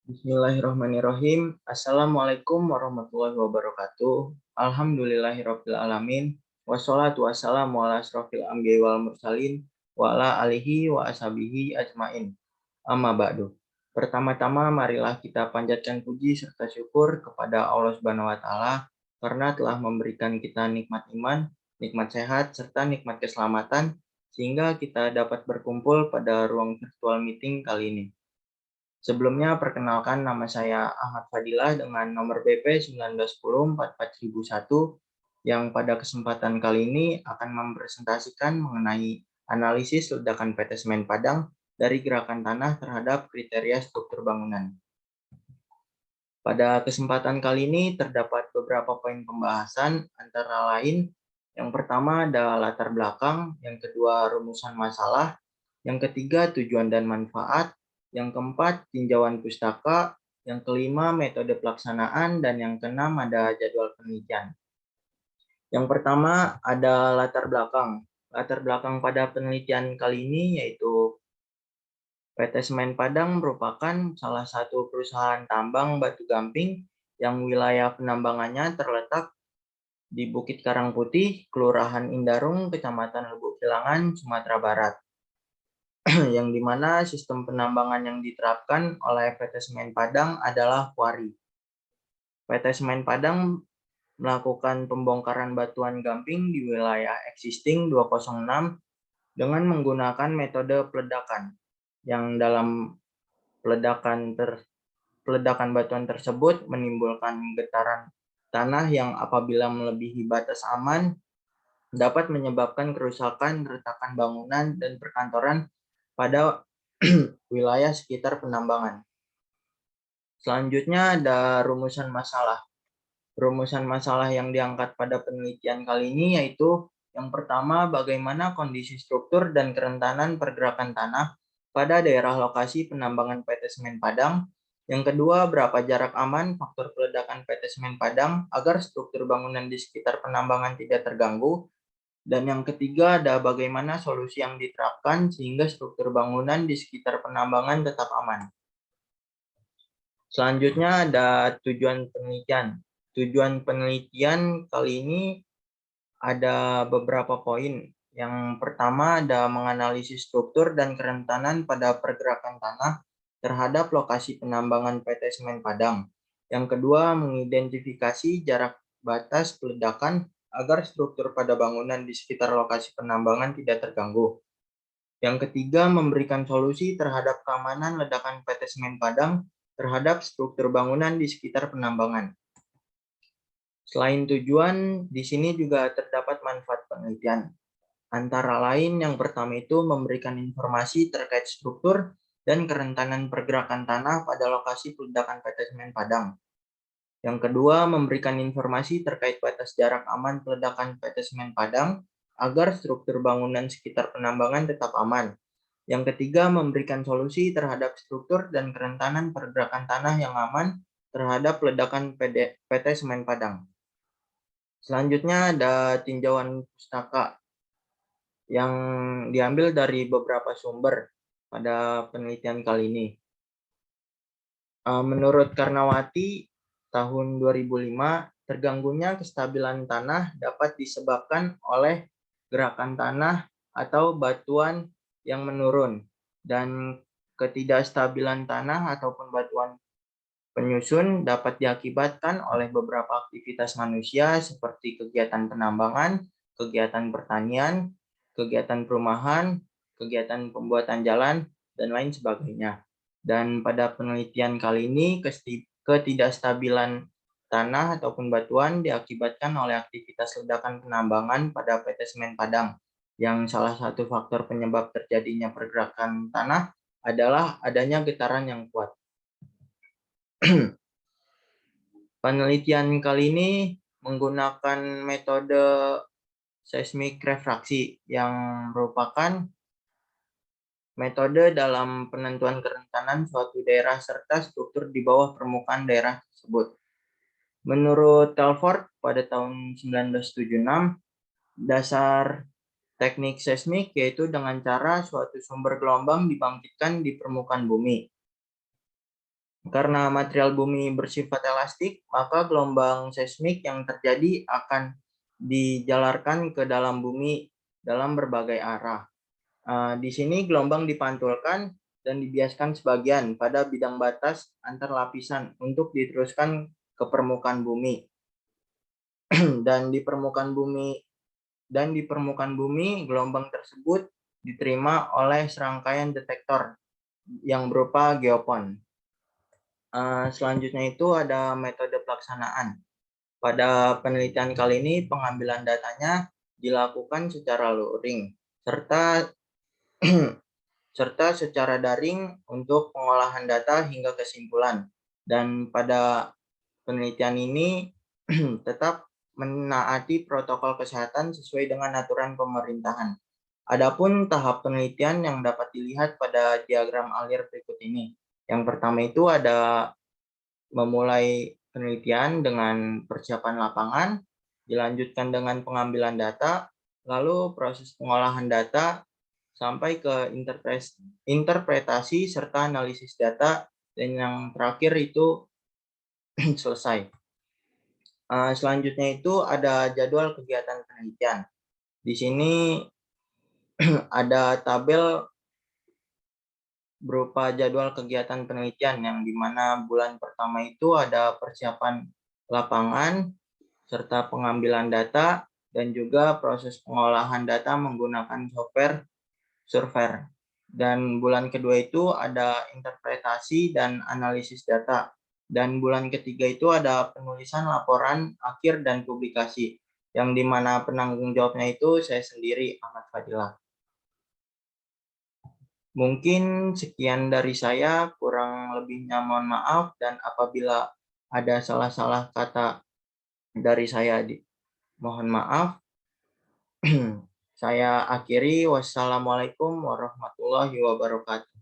Bismillahirrahmanirrahim. Assalamualaikum warahmatullahi wabarakatuh. Alhamdulillahirabbil alamin. Wassalatu wassalamu ala asrofil anbiya'i wal mursalin wa ala alihi wa ashabihi ajmain. Amma ba'du. Pertama-tama marilah kita panjatkan puji serta syukur kepada Allah Subhanahu wa taala karena telah memberikan kita nikmat iman, nikmat sehat serta nikmat keselamatan sehingga kita dapat berkumpul pada ruang virtual meeting kali ini. Sebelumnya, perkenalkan nama saya Ahmad Fadilah dengan nomor BP 1910 yang pada kesempatan kali ini akan mempresentasikan mengenai analisis ledakan PT Semen Padang dari gerakan tanah terhadap kriteria struktur bangunan. Pada kesempatan kali ini terdapat beberapa poin pembahasan, antara lain yang pertama ada latar belakang, yang kedua rumusan masalah, yang ketiga tujuan dan manfaat, yang keempat tinjauan pustaka, yang kelima metode pelaksanaan, dan yang keenam ada jadwal penelitian. Yang pertama ada latar belakang. Latar belakang pada penelitian kali ini yaitu PT Semen Padang merupakan salah satu perusahaan tambang batu gamping yang wilayah penambangannya terletak di Bukit Karangputih, Kelurahan Indarung, Kecamatan Lubuk Kilangan, Sumatera Barat. Yang dimana sistem penambangan yang diterapkan oleh PT Semen Padang adalah kuari. PT Semen Padang melakukan pembongkaran batuan gamping di wilayah existing 206 dengan menggunakan metode peledakan, yang dalam peledakan batuan tersebut menimbulkan getaran tanah yang apabila melebihi batas aman dapat menyebabkan kerusakan, retakan bangunan, dan perkantoran pada wilayah sekitar penambangan. Selanjutnya ada rumusan masalah. Rumusan masalah yang diangkat pada penelitian kali ini yaitu yang pertama, bagaimana kondisi struktur dan kerentanan pergerakan tanah pada daerah lokasi penambangan PT Semen Padang. Yang kedua, berapa jarak aman faktor peledakan PT Semen Padang agar struktur bangunan di sekitar penambangan tidak terganggu. Dan yang ketiga ada bagaimana solusi yang diterapkan sehingga struktur bangunan di sekitar penambangan tetap aman. Selanjutnya ada tujuan penelitian. Tujuan penelitian kali ini ada beberapa poin. Yang pertama ada menganalisis struktur dan kerentanan pada pergerakan tanah terhadap lokasi penambangan PT Semen Padang. Yang kedua, mengidentifikasi jarak batas peledakan agar struktur pada bangunan di sekitar lokasi penambangan tidak terganggu. Yang ketiga, memberikan solusi terhadap keamanan ledakan PT Semen Padang terhadap struktur bangunan di sekitar penambangan. Selain tujuan, di sini juga terdapat manfaat penelitian. Antara lain, yang pertama itu memberikan informasi terkait struktur dan kerentanan pergerakan tanah pada lokasi peledakan PT Semen Padang. Yang kedua, memberikan informasi terkait batas jarak aman peledakan PT Semen Padang agar struktur bangunan sekitar penambangan tetap aman. Yang ketiga, memberikan solusi terhadap struktur dan kerentanan pergerakan tanah yang aman terhadap ledakan PT Semen Padang. Selanjutnya ada tinjauan pustaka yang diambil dari beberapa sumber pada penelitian kali ini. Menurut Karnawati, tahun 2005, terganggunya kestabilan tanah dapat disebabkan oleh gerakan tanah atau batuan yang menurun, dan ketidakstabilan tanah ataupun batuan penyusun dapat diakibatkan oleh beberapa aktivitas manusia seperti kegiatan penambangan, kegiatan pertanian, kegiatan perumahan, kegiatan pembuatan jalan, dan lain sebagainya. Dan pada penelitian kali ini, ketidakstabilan tanah ataupun batuan diakibatkan oleh aktivitas ledakan penambangan pada PT Semen Padang, yang salah satu faktor penyebab terjadinya pergerakan tanah adalah adanya getaran yang kuat. Penelitian kali ini menggunakan metode seismik refraksi yang merupakan metode dalam penentuan kerentanan suatu daerah serta struktur di bawah permukaan daerah tersebut. Menurut Telford pada tahun 1976, dasar teknik seismik yaitu dengan cara suatu sumber gelombang dibangkitkan di permukaan bumi. Karena material bumi bersifat elastik, maka gelombang seismik yang terjadi akan dijalarkan ke dalam bumi dalam berbagai arah. Di sini gelombang dipantulkan dan dibiaskan sebagian pada bidang batas antar lapisan untuk diteruskan ke permukaan bumi. Dan di permukaan bumi gelombang tersebut diterima oleh serangkaian detektor yang berupa geopon. Selanjutnya itu ada metode pelaksanaan. Pada penelitian kali ini pengambilan datanya dilakukan secara luring serta serta secara daring untuk pengolahan data hingga kesimpulan. Dan pada penelitian ini tetap menaati protokol kesehatan sesuai dengan aturan pemerintahan. Adapun tahap penelitian yang dapat dilihat pada diagram alir berikut ini. Yang pertama itu ada memulai penelitian dengan persiapan lapangan, dilanjutkan dengan pengambilan data, lalu proses pengolahan data, sampai ke interpretasi serta analisis data, dan yang terakhir itu selesai. Selanjutnya itu ada jadwal kegiatan penelitian. Di sini ada tabel berupa jadwal kegiatan penelitian yang dimana bulan pertama itu ada persiapan lapangan serta pengambilan data dan juga proses pengolahan data menggunakan software Surveyor. Dan bulan kedua itu ada interpretasi dan analisis data. Dan bulan ketiga itu ada penulisan laporan akhir dan publikasi, yang dimana penanggung jawabnya itu saya sendiri, Ahmad Fadilah. Mungkin sekian dari saya, kurang lebihnya mohon maaf, dan apabila ada salah-salah kata dari saya, mohon maaf. Saya akhiri, wassalamualaikum warahmatullahi wabarakatuh.